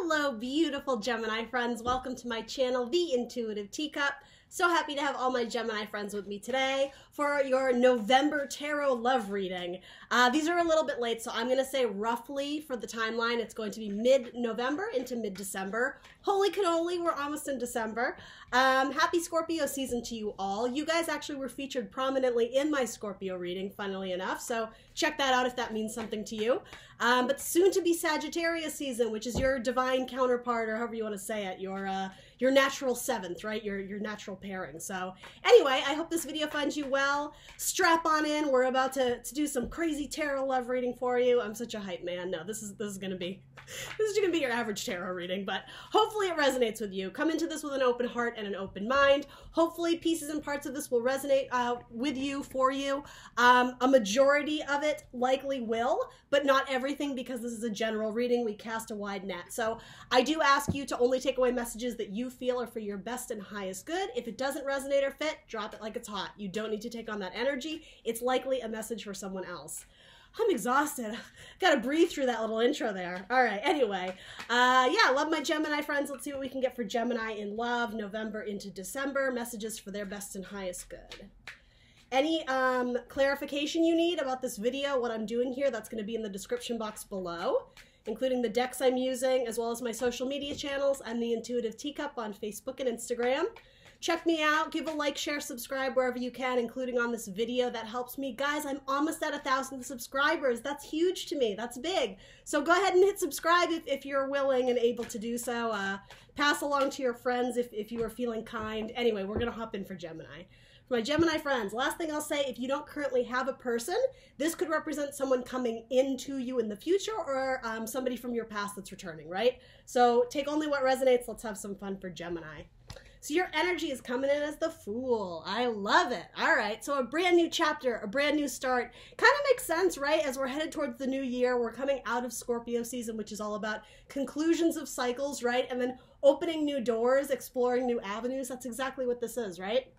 Hello, beautiful Gemini friends. Welcome to my channel, The Intuitive Teacup. So happy to have all my Gemini friends with me today for your November tarot love reading. These are a little bit late, so I'm going to say roughly for the timeline, it's going to be mid-November into mid-December. Holy cannoli, we're almost in December. Happy Scorpio season to you all. You guys actually were featured prominently in my Scorpio reading, funnily enough, so check that out if that means something to you. But soon to be Sagittarius season, which is your divine counterpart, or however you want to say it, your natural seventh, right? Your natural pairing. So anyway, I hope this video finds you well. Strap on in. We're about to do some crazy tarot love reading for you. I'm such a hype man. No, this is gonna be your average tarot reading, but hopefully it resonates with you. Come into this with an open heart and an open mind. Hopefully pieces and parts of this will resonate with you, for you. A majority of it likely will, but not everything, because this is a general reading. We cast a wide net. So I do ask you to only take away messages that you feel are for your best and highest good. If it doesn't resonate or fit, drop it like it's hot. You don't need to take on that energy. It's likely a message for someone else. I'm exhausted. Gotta breathe through that little intro there. All right, anyway. Yeah, love my Gemini friends. Let's see what we can get for Gemini in love, November into December. Messages for their best and highest good. Any clarification you need about this video, what I'm doing here, that's going to be in the description box below, including the decks I'm using, as well as my social media channels. I'm the Intuitive Teacup on Facebook and Instagram. Check me out, give a like, share, subscribe wherever you can, including on this video. That helps me. Guys, I'm almost at 1,000 subscribers. That's huge to me. That's big. So go ahead and hit subscribe if you're willing and able to do so. Pass along to your friends if you are feeling kind. Anyway, we're going to hop in for Gemini. For my Gemini friends, last thing I'll say, if you don't currently have a person, this could represent someone coming into you in the future, or somebody from your past that's returning, right? So take only what resonates. Let's have some fun for Gemini. So your energy is coming in as the Fool. I love it. All right, so a brand new chapter, a brand new start. Kind of makes sense, right? As we're headed towards the new year, we're coming out of Scorpio season, which is all about conclusions of cycles, right? And then opening new doors, exploring new avenues. That's exactly what this is, right?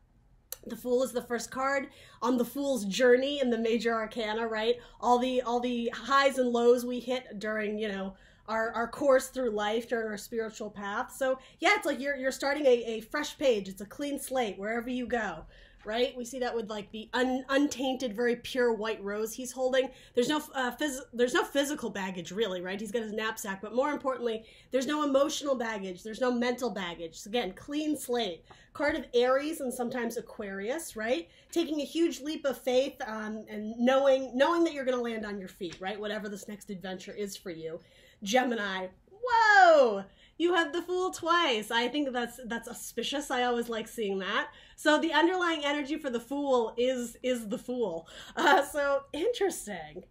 The Fool is the first card on the Fool's journey in the major arcana, right? All the highs and lows we hit during, you know, our course through life, during our spiritual path. So yeah, it's like you're starting a fresh page. It's a clean slate wherever you go, right? We see that with like the untainted, very pure white rose he's holding. There's no physical baggage really, right? He's got his knapsack, but more importantly, there's no emotional baggage. There's no mental baggage. So again, clean slate. Card of Aries and sometimes Aquarius, right? Taking a huge leap of faith and knowing that you're going to land on your feet, right? Whatever this next adventure is for you. Gemini, whoa! You have the Fool twice. I think that's auspicious. I always like seeing that. So the underlying energy for the Fool is the Fool. So interesting.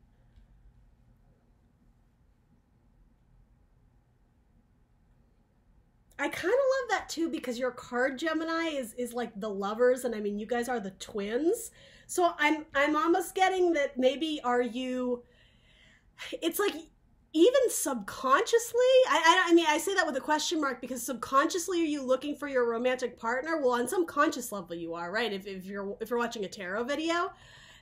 I kind of love that too, because your card, Gemini, is like the Lovers, and I mean, you guys are the twins. So I'm almost getting that maybe are you, it's like even subconsciously, I mean, I say that with a question mark, because subconsciously, are you looking for your romantic partner? Well, on some conscious level you are, right? If you're watching a tarot video.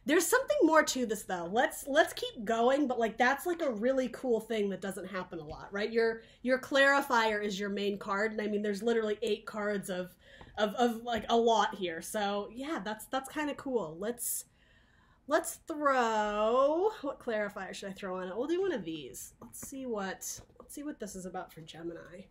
There's something more to this though. Let's keep going, but like that's like a really cool thing that doesn't happen a lot, right? Your clarifier is your main card, and I mean there's literally 8 cards of like a lot here. So yeah, that's kind of cool. Let's throw, what clarifier should I throw on it? We'll do one of these. Let's see what this is about for Gemini.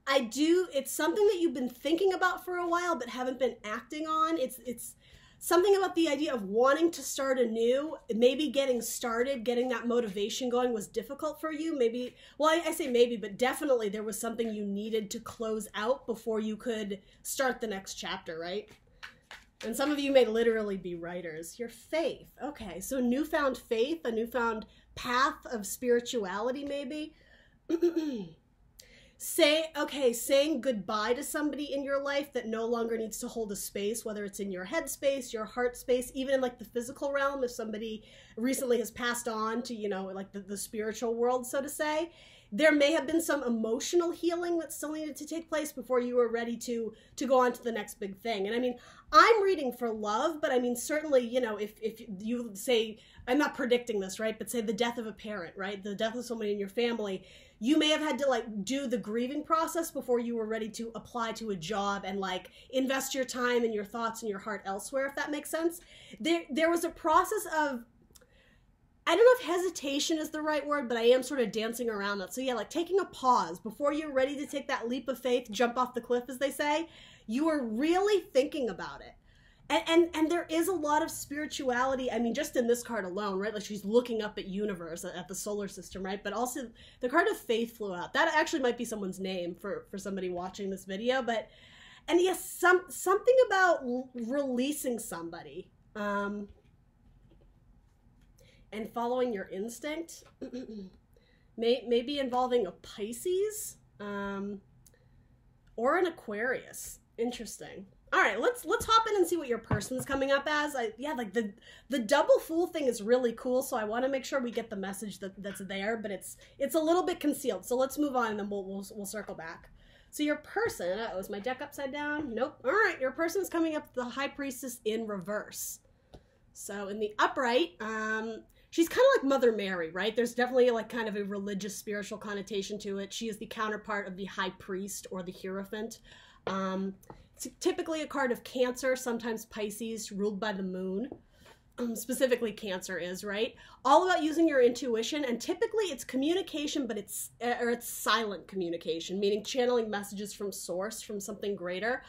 It's something that you've been thinking about for a while but haven't been acting on. It's something about the idea of wanting to start anew, maybe getting started, getting that motivation going was difficult for you. Maybe, well, I say maybe, but definitely there was something you needed to close out before you could start the next chapter, right? And some of you may literally be writers. Your faith. Okay, so newfound faith, a newfound path of spirituality maybe. Saying goodbye to somebody in your life that no longer needs to hold a space, whether it's in your head space, your heart space, even in like the physical realm, if somebody recently has passed on to, you know, like the spiritual world, so to say. there may have been some emotional healing that still needed to take place before you were ready to go on to the next big thing. And I mean, I'm reading for love, but I mean, certainly, you know, if you say, I'm not predicting this, right? But say the death of a parent, right? The death of somebody in your family, you may have had to like do the grieving process before you were ready to apply to a job and like invest your time and your thoughts and your heart elsewhere, if that makes sense. There was a process of, I don't know if hesitation is the right word, but I am sort of dancing around that. So yeah, like taking a pause before you're ready to take that leap of faith, jump off the cliff, as they say. You are really thinking about it. And there is a lot of spirituality, I mean, just in this card alone, right? Like she's looking up at universe, at the solar system, right? But also the card of faith flew out. That actually might be someone's name for somebody watching this video. But, and yes, something about releasing somebody and following your instinct, maybe involving a Pisces or an Aquarius. Interesting. All right, let's hop in and see what your person's coming up as. Yeah, like the double fool thing is really cool, so I want to make sure we get the message that's there, but it's a little bit concealed. So let's move on, and then we'll circle back. So your person, is my deck upside down? Nope. All right, your person's coming up the High Priestess in reverse. So in the upright, she's kind of like Mother Mary, right? There's definitely like kind of a religious, spiritual connotation to it. She is the counterpart of the High Priest or the Hierophant. It's typically a card of Cancer, sometimes Pisces, ruled by the moon. Specifically Cancer is, right? All about using your intuition, and typically it's communication, but it's silent communication, meaning channeling messages from source, from something greater.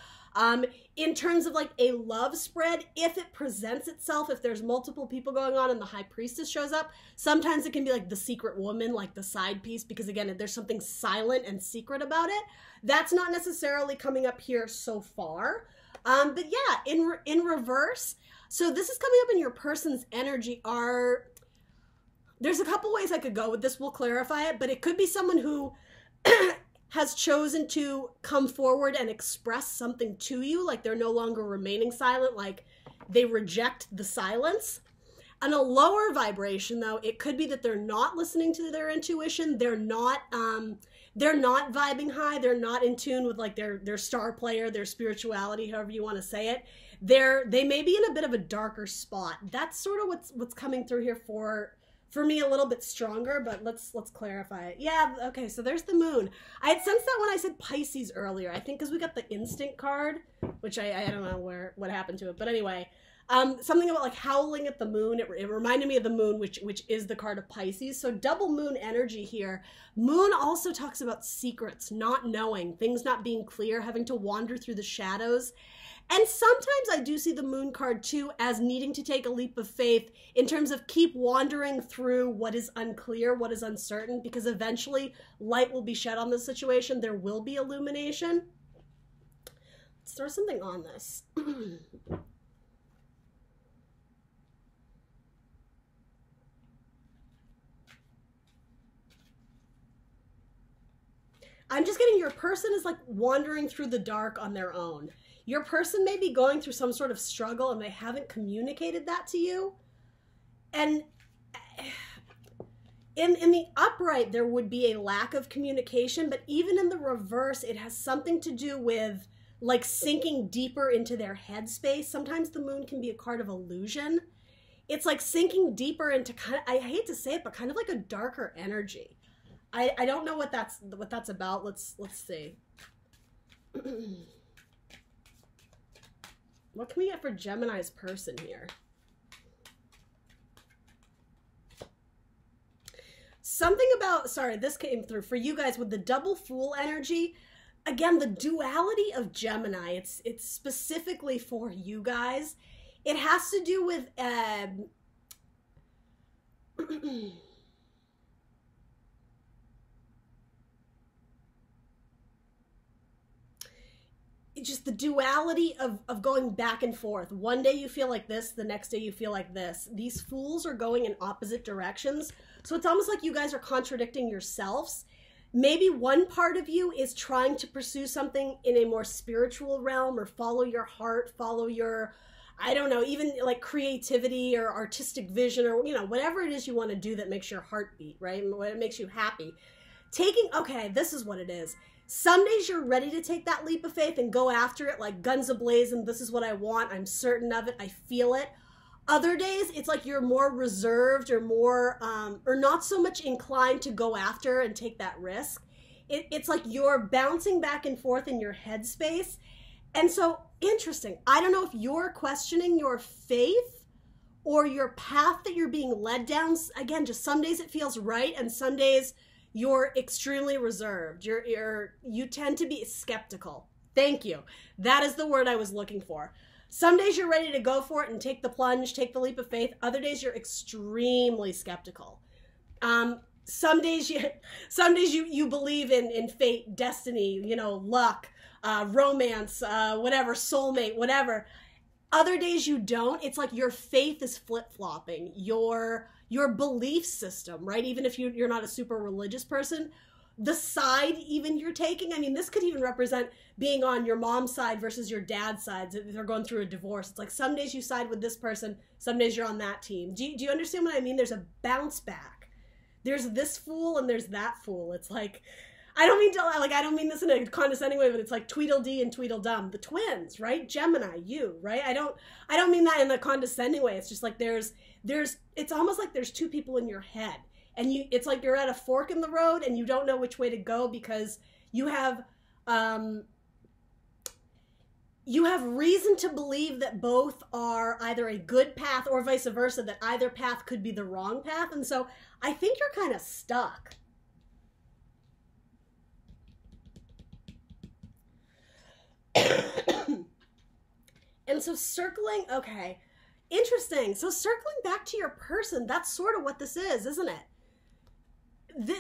In terms of like a love spread, if it presents itself, if there's multiple people going on and the High Priestess shows up, sometimes it can be like the secret woman, like the side piece, because again, there's something silent and secret about it. That's not necessarily coming up here so far. But yeah, in reverse, so this is coming up in your person's energy there's a couple ways I could go with this, we'll clarify it, but it could be someone who has chosen to come forward and express something to you, like they're no longer remaining silent, like they reject the silence. On a lower vibration, though, it could be that they're not listening to their intuition, they're not vibing high, they're not in tune with like their star player, their spirituality, however you want to say it. They may be in a bit of a darker spot. That's sort of what's coming through here for me a little bit stronger, but let's clarify it. Yeah, okay, so there's the moon. I had sensed that when I said Pisces earlier, I think because we got the instinct card, which I don't know what happened to it, but anyway, something about like howling at the moon, it reminded me of the moon, which is the card of Pisces. So double moon energy here. Moon also talks about secrets, not knowing, things not being clear, having to wander through the shadows. And sometimes I do see the moon card too as needing to take a leap of faith in terms of keep wandering through what is unclear, what is uncertain, because eventually light will be shed on this situation. There will be illumination. Let's throw something on this. I'm just getting your person is like wandering through the dark on their own. Your person may be going through some sort of struggle and they haven't communicated that to you. And in the upright, there would be a lack of communication, but even in the reverse, it has something to do with like sinking deeper into their headspace. Sometimes the moon can be a card of illusion. It's like sinking deeper into kind of, I hate to say it, but kind of like a darker energy. I don't know what that's about. Let's see. What can we get for Gemini's person here? Something about, sorry, this came through for you guys with the double fool energy. Again, the duality of Gemini, it's specifically for you guys. It has to do with just the duality of going back and forth. One day you feel like this, the next day you feel like this. These fools are going in opposite directions. So it's almost like you guys are contradicting yourselves. Maybe one part of you is trying to pursue something in a more spiritual realm or follow your heart, follow your, I don't know, even like creativity or artistic vision or, you know, whatever it is you want to do that makes your heart beat, right? And what makes you happy. okay, this is what it is. Some days you're ready to take that leap of faith and go after it like guns a-blazing. This is what I want. I'm certain of it. I feel it. Other days, it's like you're more reserved or more, or not so much inclined to go after and take that risk. It's like you're bouncing back and forth in your headspace. And so, interesting. I don't know if you're questioning your faith or your path that you're being led down. Again, just some days it feels right, and some days you're extremely reserved. You tend to be skeptical. Thank you. That is the word I was looking for. Some days you're ready to go for it and take the plunge, take the leap of faith. Other days you're extremely skeptical. Some days you believe in fate, destiny, luck, romance, whatever, soulmate, whatever. Other days you don't. It's like your faith is flip-flopping. Your belief system, right? Even if you're not a super religious person, the side even you're taking, I mean, this could even represent being on your mom's side versus your dad's side. They're going through a divorce. It's like some days you side with this person, some days you're on that team. Do you understand what I mean? There's a bounce back. There's this fool and there's that fool. It's like, I don't mean this in a condescending way, but it's like Tweedledee and Tweedledum, the twins, right? Gemini, you, right? I don't mean that in a condescending way. It's just like it's almost like there's two people in your head. And it's like you're at a fork in the road and you don't know which way to go because you have reason to believe that both are either a good path or vice versa, that either path could be the wrong path. And so I think you're kind of stuck. And so okay, interesting. So circling back to your person, that's sort of what this is, isn't it?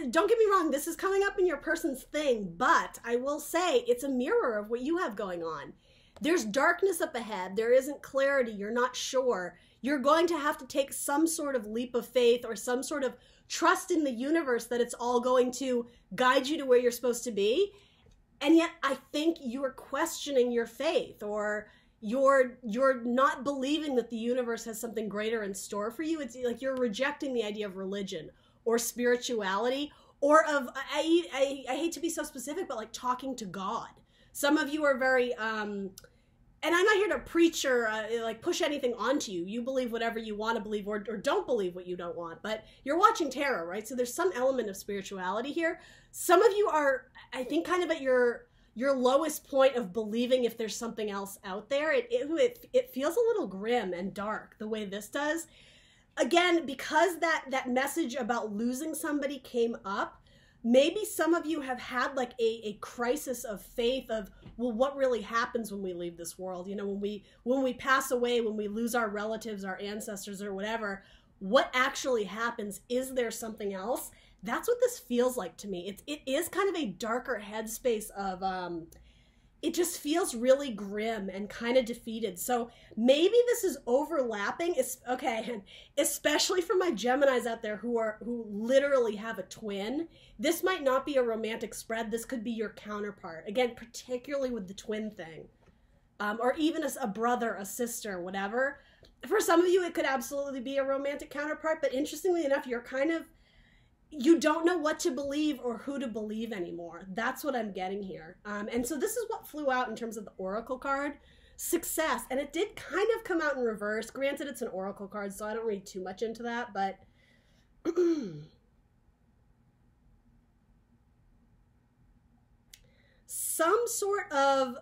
Don't get me wrong, this is coming up in your person's thing, but I will say it's a mirror of what you have going on. There's darkness up ahead. There isn't clarity. You're not sure. You're going to have to take some sort of leap of faith or some sort of trust in the universe that it's all going to guide you to where you're supposed to be. And yet I think you're questioning your faith, or you're not believing that the universe has something greater in store for you. It's like you're rejecting the idea of religion or spirituality, or of, I hate to be so specific, but like talking to God. Some of you are very, and I'm not here to preach or like push anything onto you. You believe whatever you want to believe, or don't believe what you don't want, but you're watching tarot, right? So there's some element of spirituality here. Some of you are, I think, kind of at your lowest point of believing if there's something else out there. It feels a little grim and dark the way this does. Again, because that message about losing somebody came up, maybe some of you have had like a crisis of faith of, well, what really happens when we leave this world? When we pass away, when we lose our relatives, our ancestors, or whatever, what actually happens? Is there something else? That's what this feels like to me. It is kind of a darker headspace of, it just feels really grim and kind of defeated. So maybe this is overlapping. Okay, especially for my Geminis out there who literally have a twin. This might not be a romantic spread. This could be your counterpart. Again, particularly with the twin thing, or even a brother, a sister, whatever. For some of you, it could absolutely be a romantic counterpart. But interestingly enough, you don't know what to believe or who to believe anymore. That's what I'm getting here. And so this is what flew out in terms of the Oracle card. Success. And it did kind of come out in reverse. Granted, it's an Oracle card, so I don't read too much into that, but some sort of,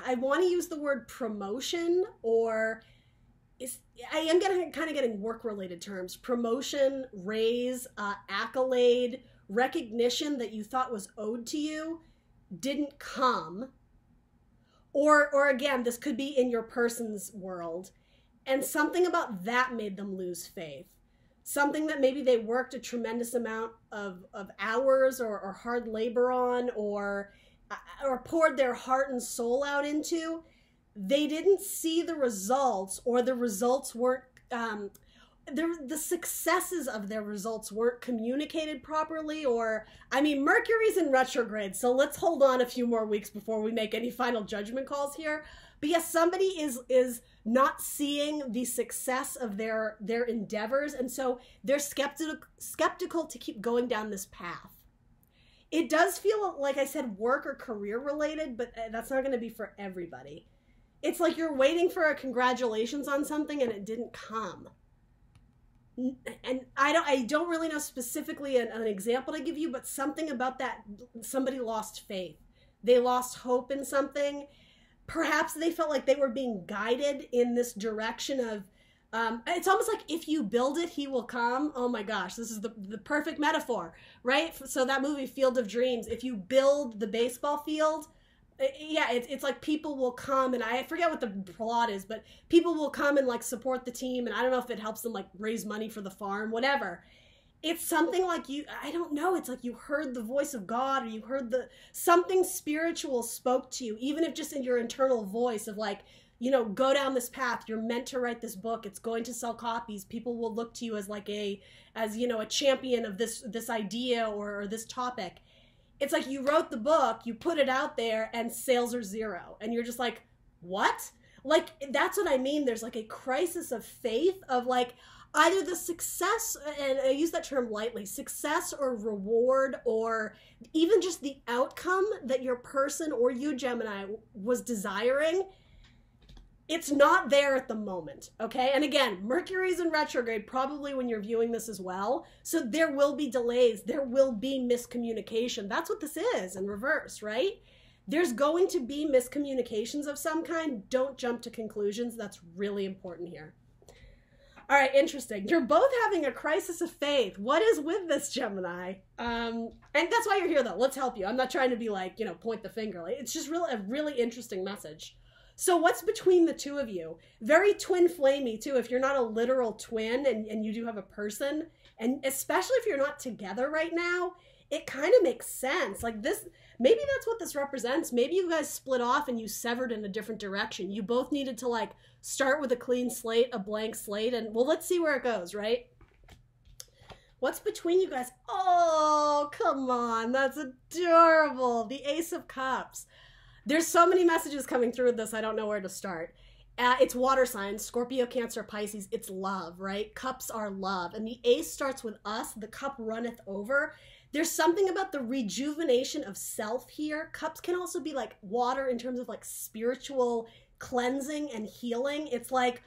I want to use the word promotion, or I am getting work-related terms. Promotion, raise, accolade, recognition that you thought was owed to you didn't come. Or again, this could be in your person's world. And something about that made them lose faith. Something that maybe they worked a tremendous amount of hours or hard labor on, or poured their heart and soul out into. They didn't see the results, or the results weren't, the successes of their results weren't communicated properly, or, I mean, Mercury's in retrograde, so let's hold on a few more weeks before we make any final judgment calls here. But yes, somebody is not seeing the success of their endeavors, and so they're skeptical to keep going down this path. It does feel like I said work or career related, but that's not going to be for everybody. It's like you're waiting for a congratulations on something and it didn't come. And I don't really know specifically an example to give you, but something about that, somebody lost faith. They lost hope in something. Perhaps they felt like they were being guided in this direction of, it's almost like if you build it, he will come. Oh my gosh, this is the perfect metaphor, right? So that movie, Field of Dreams, if you build the baseball field, yeah, it's like people will come, and I forget what the plot is, but people will come and like support the team, and I don't know if it helps them like raise money for the farm, whatever. It's something like I don't know, it's like you heard the voice of God, or you heard something spiritual spoke to you, even if just in your internal voice of like, you know, go down this path. You're meant to write this book. It's going to sell copies. People will look to you as like as you know, a champion of this idea or this topic. It's like you wrote the book, you put it out there, and sales are zero. And you're just like, what? Like, that's what I mean. There's like a crisis of faith of like either the success, and I use that term lightly, success or reward, or even just the outcome that your person or you, Gemini, was desiring. It's not there at the moment, okay? And again, Mercury's in retrograde probably when you're viewing this as well. So there will be delays. There will be miscommunication. That's what this is in reverse, right? There's going to be miscommunications of some kind. Don't jump to conclusions. That's really important here. All right, interesting. You're both having a crisis of faith. What is with this, Gemini? And that's why you're here, though. Let's help you. I'm not trying to be like, you know, point the finger. Like, it's just a really interesting message. So what's between the two of you? Very twin flamey too. If you're not a literal twin and you do have a person, and especially if you're not together right now, it kind of makes sense. Like this, maybe that's what this represents. Maybe you guys split off and you severed in a different direction. You both needed to like start with a clean slate, a blank slate, and well, let's see where it goes, right? What's between you guys? Oh, come on. That's adorable. The Ace of Cups. There's so many messages coming through with this, I don't know where to start. It's water signs, Scorpio, Cancer, Pisces. It's love, right? Cups are love. And the ace starts with us. The cup runneth over. There's something about the rejuvenation of self here. Cups can also be like water in terms of like spiritual cleansing and healing. It's like,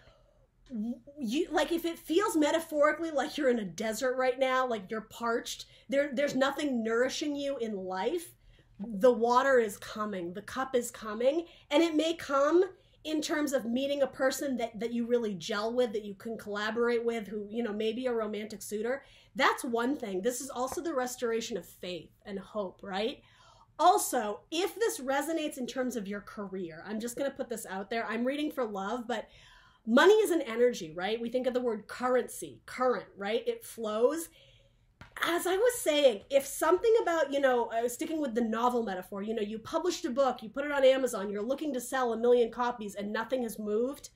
like if it feels metaphorically like you're in a desert right now, like you're parched, there's nothing nourishing you in life. The water is coming, the cup is coming, and it may come in terms of meeting a person that you really gel with, that you can collaborate with, who, you know, maybe a romantic suitor. That's one thing. This is also the restoration of faith and hope, right? Also, if this resonates in terms of your career, I'm just going to put this out there. I'm reading for love, but money is an energy, right? We think of the word currency, current, right? It flows. As I was saying, if something about, you know, sticking with the novel metaphor, you know, you published a book, you put it on Amazon, you're looking to sell 1 million copies and nothing has moved,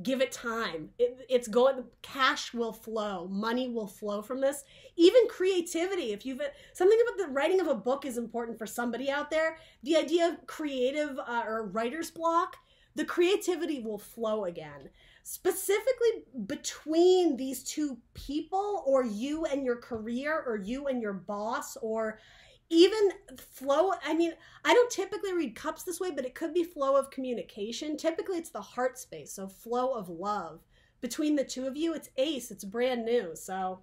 give it time. It's going, cash will flow, money will flow from this. Even creativity, if you've, something about the writing of a book is important for somebody out there. The idea of creative or writer's block, the creativity will flow again. Specifically between these two people, or you and your career, or you and your boss, or even flow. I mean, I don't typically read cups this way, but it could be flow of communication. Typically it's the heart space, so flow of love. Between the two of you, it's ace, it's brand new. So,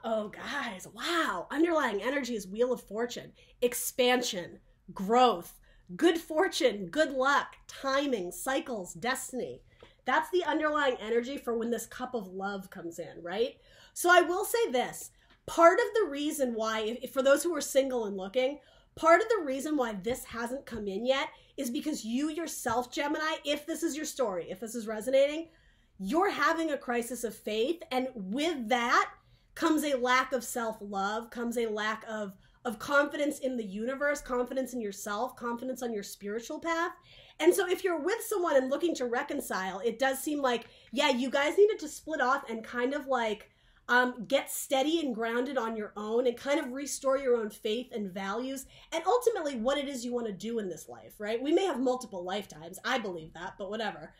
oh guys, wow. Underlying energy is Wheel of Fortune, expansion, growth, good fortune, good luck, timing, cycles, destiny. That's the underlying energy for when this cup of love comes in, right? So I will say this, part of the reason why, for those who are single and looking, part of the reason why this hasn't come in yet is because you yourself, Gemini, if this is your story, if this is resonating, you're having a crisis of faith. And with that comes a lack of self-love, comes a lack of confidence in the universe, confidence in yourself, confidence on your spiritual path. And so if you're with someone and looking to reconcile, it does seem like, yeah, you guys needed to split off and kind of like get steady and grounded on your own and kind of restore your own faith and values and ultimately what it is you want to do in this life, right? We may have multiple lifetimes. I believe that, but whatever.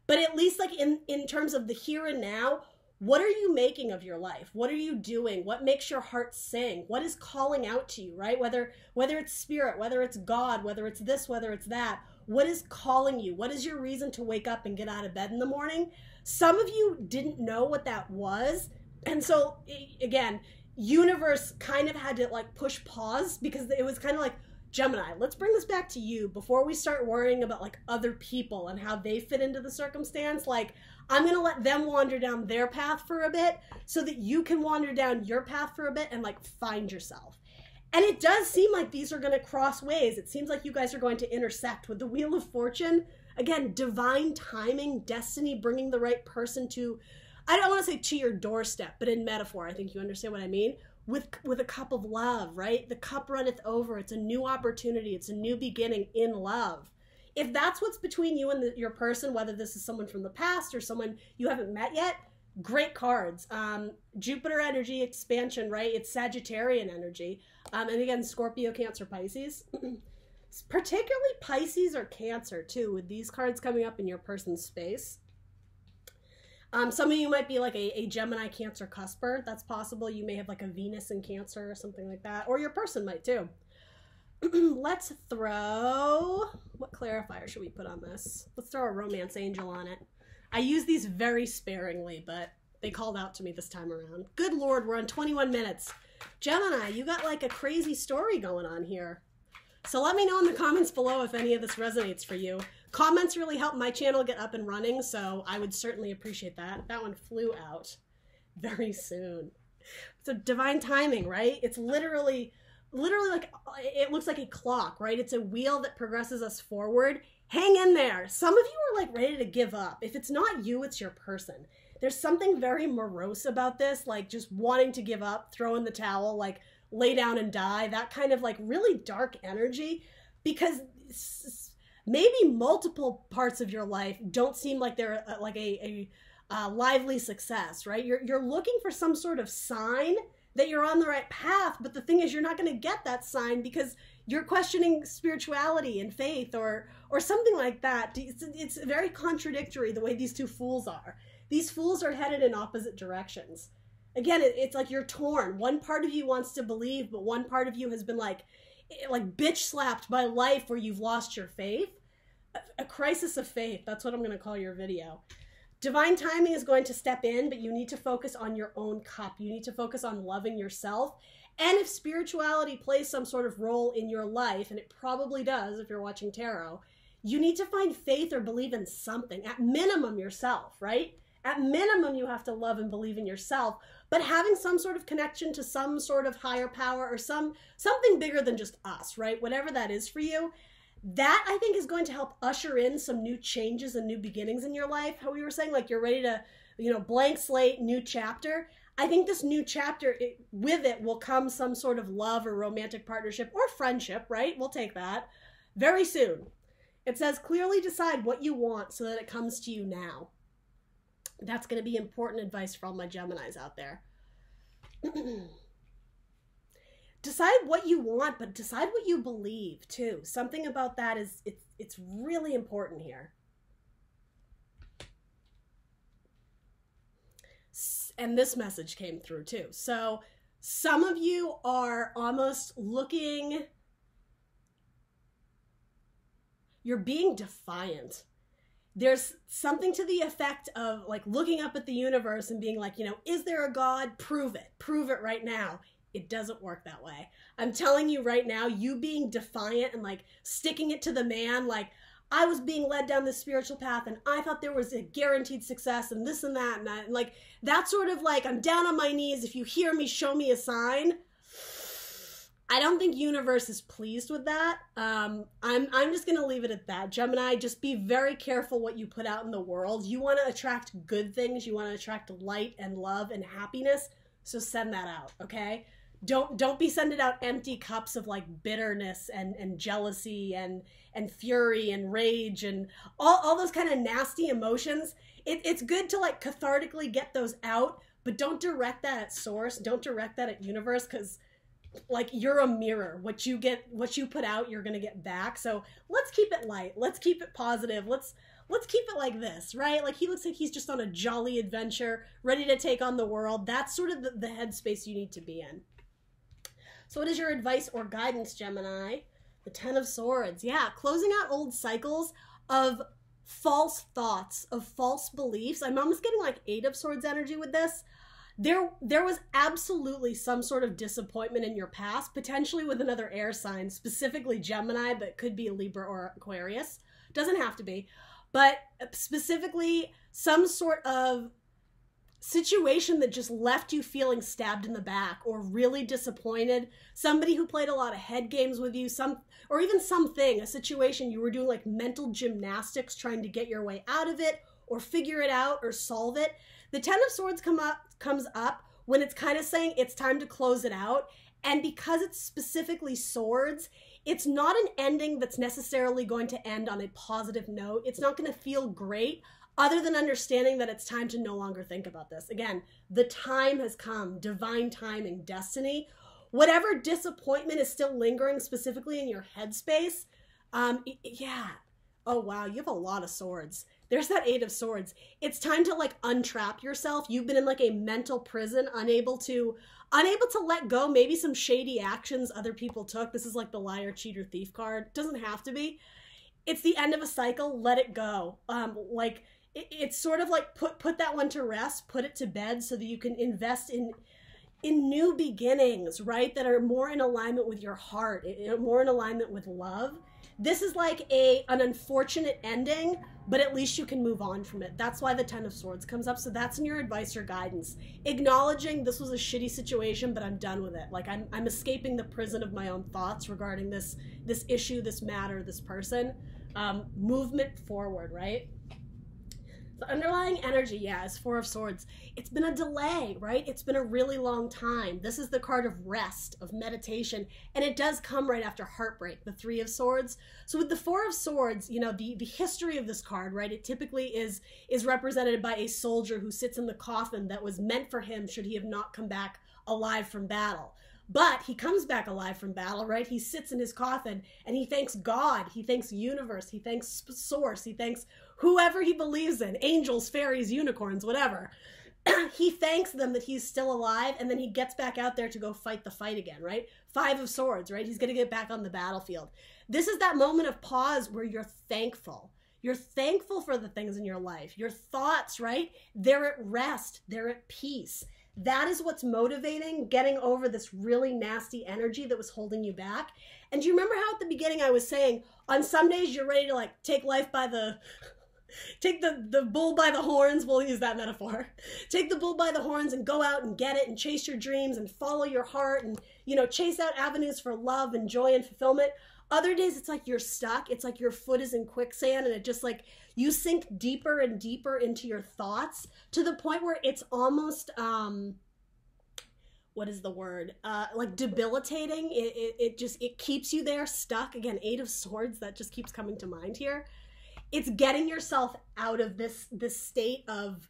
But at least like in terms of the here and now, What are you making of your life? What are you doing? What makes your heart sing? What is calling out to you, right? Whether it's spirit, whether it's God, whether it's this, whether it's that, what is calling you? What is your reason to wake up and get out of bed in the morning? Some of you didn't know what that was. And so again, universe kind of had to like push pause, because it was kind of like, Gemini, let's bring this back to you before we start worrying about like other people and how they fit into the circumstance. Like, I'm going to let them wander down their path for a bit so that you can wander down your path for a bit and like find yourself. And it does seem like these are going to cross ways. It seems like you guys are going to intersect with the Wheel of Fortune. Again, divine timing, destiny, bringing the right person to, I don't want to say to your doorstep, but in metaphor, I think you understand what I mean. With a cup of love, right? The cup runneth over. It's a new opportunity. It's a new beginning in love. If that's what's between you and your person, whether this is someone from the past or someone you haven't met yet, great cards. Jupiter energy, expansion, right? It's Sagittarian energy. And again, Scorpio, Cancer, Pisces. Particularly Pisces or Cancer, too, with these cards coming up in your person's space. Some of you might be like a Gemini Cancer cusper. That's possible. You may have like a Venus in Cancer or something like that. Or your person might too. Let's throw, what clarifier should we put on this? Let's throw a romance angel on it. I use these very sparingly, but they called out to me this time around. Good Lord, we're on 21 minutes. Gemini, you got like a crazy story going on here. So let me know in the comments below if any of this resonates for you. Comments really help my channel get up and running, so I would certainly appreciate that. That one flew out very soon. So divine timing, right? It's literally like, it looks like a clock, right? It's a wheel that progresses us forward. Hang in there. Some of you are like ready to give up. If it's not you, it's your person. There's something very morose about this, like just wanting to give up, throw in the towel, like lay down and die, that kind of like really dark energy, because maybe multiple parts of your life don't seem like they're like a lively success, right? You're looking for some sort of sign that you're on the right path, but the thing is you're not going to get that sign because you're questioning spirituality and faith or something like that. It's very contradictory the way these two fools are. These fools are headed in opposite directions. Again, it's like you're torn. One part of you wants to believe, but one part of you has been like bitch slapped by life where you've lost your faith. A crisis of faith. That's what I'm going to call your video. Divine timing is going to step in, but you need to focus on your own cup. You need to focus on loving yourself. And if spirituality plays some sort of role in your life, and it probably does if you're watching tarot, you need to find faith or believe in something. At minimum, yourself, right? At minimum, you have to love and believe in yourself, but having some sort of connection to some sort of higher power or something bigger than just us, right? Whatever that is for you, that I think is going to help usher in some new changes and new beginnings in your life. How we were saying, like you're ready to, blank slate, new chapter. I think this new chapter, with it will come some sort of love or romantic partnership or friendship, right? We'll take that very soon. It says, clearly decide what you want so that it comes to you now. That's going to be important advice for all my Geminis out there. Decide what you want, but decide what you believe too. Something about that is, it's really important here. And this message came through too. So some of you are almost looking, you're being defiant. There's something to the effect of like looking up at the universe and being like, is there a God? Prove it. Prove it right now. It doesn't work that way. I'm telling you right now, you being defiant and like sticking it to the man, like I was being led down this spiritual path and I thought there was a guaranteed success and this and that and that. And like that sort of like, I'm down on my knees. If you hear me, show me a sign. I don't think universe is pleased with that. I'm just going to leave it at that. Gemini, just be very careful what you put out in the world. You want to attract good things. You want to attract light and love and happiness. So send that out, okay? Don't be sending out empty cups of like bitterness and jealousy and fury and rage and all those kind of nasty emotions. It's good to like cathartically get those out, but don't direct that at source. Don't direct that at universe, because like you're a mirror. What you put out, you're gonna get back. So let's keep it light. Let's keep it positive. Let's let's keep it like this, right? Like he looks like he's just on a jolly adventure, ready to take on the world. That's sort of the headspace you need to be in. So what is your advice or guidance, Gemini? The Ten of Swords. Yeah, closing out old cycles of false thoughts, of false beliefs. I'm almost getting like Eight of Swords energy with this. There was absolutely some sort of disappointment in your past, potentially with another air sign, specifically Gemini, but could be Libra or Aquarius. Doesn't have to be. But specifically some sort of situation that just left you feeling stabbed in the back or really disappointed. Somebody who played a lot of head games with you, or even a situation you were doing like mental gymnastics trying to get your way out of it or figure it out or solve it. The Ten of Swords comes up when it's kind of saying it's time to close it out. And because it's specifically swords, it's not an ending that's necessarily going to end on a positive note. It's not going to feel great, other than understanding that it's time to no longer think about this. Again, the time has come, divine timing, destiny. Whatever disappointment is still lingering specifically in your headspace, yeah. Oh, wow, you have a lot of swords. There's that Eight of Swords. It's time to like untrap yourself. You've been in like a mental prison, unable to let go, maybe some shady actions other people took. This is like the liar, cheater, thief card. Doesn't have to be. It's the end of a cycle. Let it go. It's sort of like put that one to rest, put it to bed so that you can invest in new beginnings, right? That are more in alignment with your heart, more in alignment with love. This is like an unfortunate ending, but at least you can move on from it. That's why the Ten of Swords comes up. So that's in your advice or guidance. Acknowledging this was a shitty situation, but I'm done with it. Like I'm escaping the prison of my own thoughts regarding this issue, this matter, this person. Movement forward, right? The underlying energy, yeah, is Four of Swords. It's been a delay, right? It's been a really long time. This is the card of rest, of meditation, and it does come right after heartbreak, the Three of Swords. So with the Four of Swords, you know, the history of this card, right, it typically is represented by a soldier who sits in the coffin that was meant for him should he have not come back alive from battle. But he comes back alive from battle, right? He sits in his coffin and he thanks God, he thanks universe, he thanks source, he thanks whoever he believes in, angels, fairies, unicorns, whatever. He thanks them that he's still alive, and then he gets back out there to go fight the fight again, right? Five of Swords, right? He's going to get back on the battlefield. This is that moment of pause where you're thankful. You're thankful for the things in your life. Your thoughts, right? They're at rest. They're at peace. That is what's motivating getting over this really nasty energy that was holding you back. And do you remember how at the beginning I was saying, on some days you're ready to like take life by the... Take the bull by the horns, we'll use that metaphor. Take the bull by the horns and go out and get it and chase your dreams and follow your heart and, you know, chase out avenues for love and joy and fulfillment. Other days it's like you're stuck. It's like your foot is in quicksand and it just like you sink deeper and deeper into your thoughts to the point where it's almost, what is the word? Like debilitating. It keeps you there stuck. Again, Eight of Swords, that just keeps coming to mind here. It's getting yourself out of this state of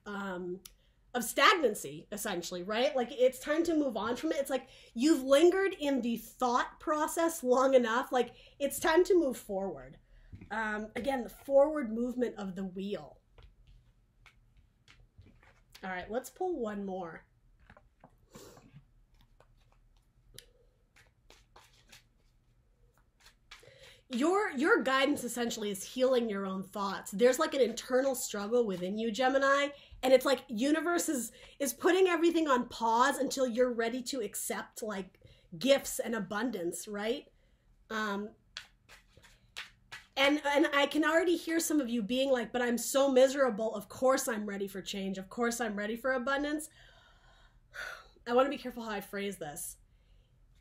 stagnancy, essentially, right? Like it's time to move on from it. It's like you've lingered in the thought process long enough. Like it's time to move forward. Again, the forward movement of the wheel. All right, let's pull one more. Your guidance essentially is healing your own thoughts. There's like an internal struggle within you, Gemini, and it's like universe is putting everything on pause until you're ready to accept like gifts and abundance, right? And I can already hear some of you being like, but I'm so miserable. Of course I'm ready for change. Of course I'm ready for abundance. I want to be careful how I phrase this.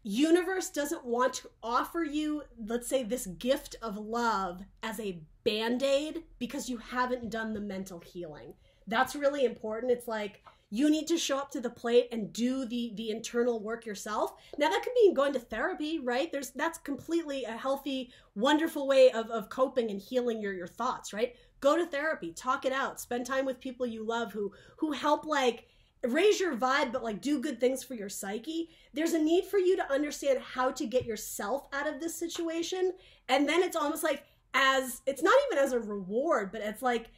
Universe doesn't want to offer you, let's say, this gift of love as a band-aid because you haven't done the mental healing. That's really important. It's like you need to show up to the plate and do the internal work yourself. Now that could be going to therapy, right? That's completely a healthy, wonderful way of coping and healing your thoughts, right? Go to therapy, talk it out, spend time with people you love who help like raise your vibe, but like do good things for your psyche. There's a need for you to understand how to get yourself out of this situation. And then it's almost like as, it's not even as a reward, but it's like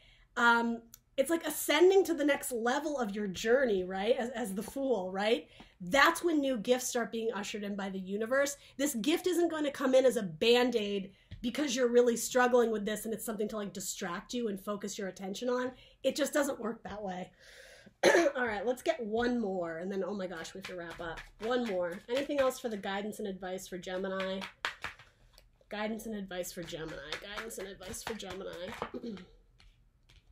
ascending to the next level of your journey, right? As the Fool, right? That's when new gifts start being ushered in by the universe. This gift isn't going to come in as a band-aid because you're really struggling with this and it's something to like distract you and focus your attention on. It just doesn't work that way. All right, let's get one more, and then, oh my gosh, we have to wrap up. One more. Anything else for the guidance and advice for Gemini? Guidance and advice for Gemini. Guidance and advice for Gemini.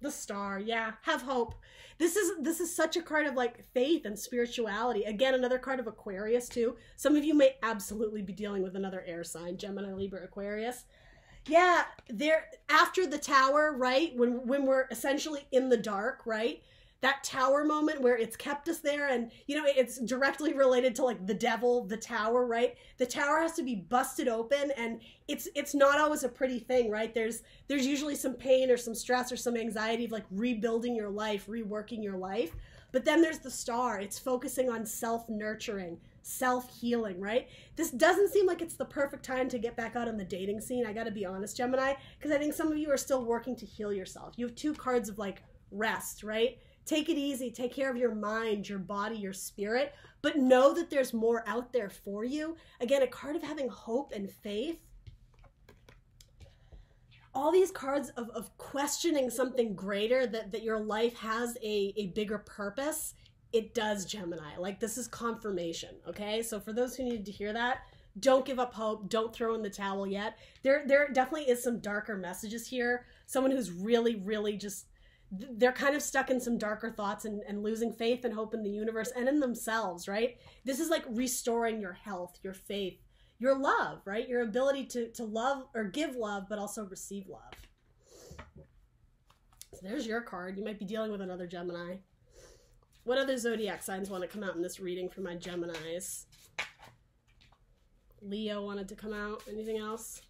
The Star, yeah, have hope. This is such a card of like faith and spirituality. Again, another card of Aquarius too. Some of you may absolutely be dealing with another air sign, Gemini, Libra, Aquarius. Yeah, they're after the Tower, right? When we're essentially in the dark, right? That Tower moment where it's kept us there, and you know, it's directly related to like the devil, the Tower, right? The Tower has to be busted open, and it's not always a pretty thing, right? There's usually some pain or some stress or some anxiety of like rebuilding your life, reworking your life. But then there's the Star. It's focusing on self-nurturing, self-healing, right? This doesn't seem like it's the perfect time to get back out on the dating scene. I gotta be honest, Gemini, because I think some of you are still working to heal yourself. You have two cards of like rest, right? Take it easy, take care of your mind, your body, your spirit, but know that there's more out there for you. Again, a card of having hope and faith. All these cards of questioning something greater, that your life has a bigger purpose. It does, Gemini. Like, this is confirmation, okay? So for those who needed to hear that, don't give up hope. Don't throw in the towel yet. There definitely is some darker messages here. Someone who's really, really just, they're kind of stuck in some darker thoughts and losing faith and hope in the universe and in themselves, right? This is like restoring your health, your faith, your love, right? Your ability to love or give love, but also receive love. So there's your card. You might be dealing with another Gemini. What other zodiac signs want to come out in this reading for my Geminis? Leo wanted to come out. Anything else?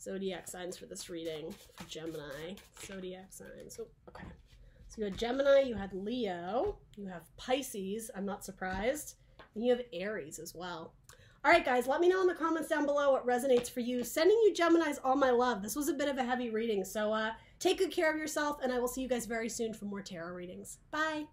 Zodiac signs for this reading for Gemini. Zodiac signs. Oh, okay. So you had Gemini, you had Leo, you have Pisces, I'm not surprised, and you have Aries as well. All right, guys, let me know in the comments down below what resonates for you. Sending you Geminis all my love. This was a bit of a heavy reading, so take good care of yourself, and I will see you guys very soon for more tarot readings. Bye.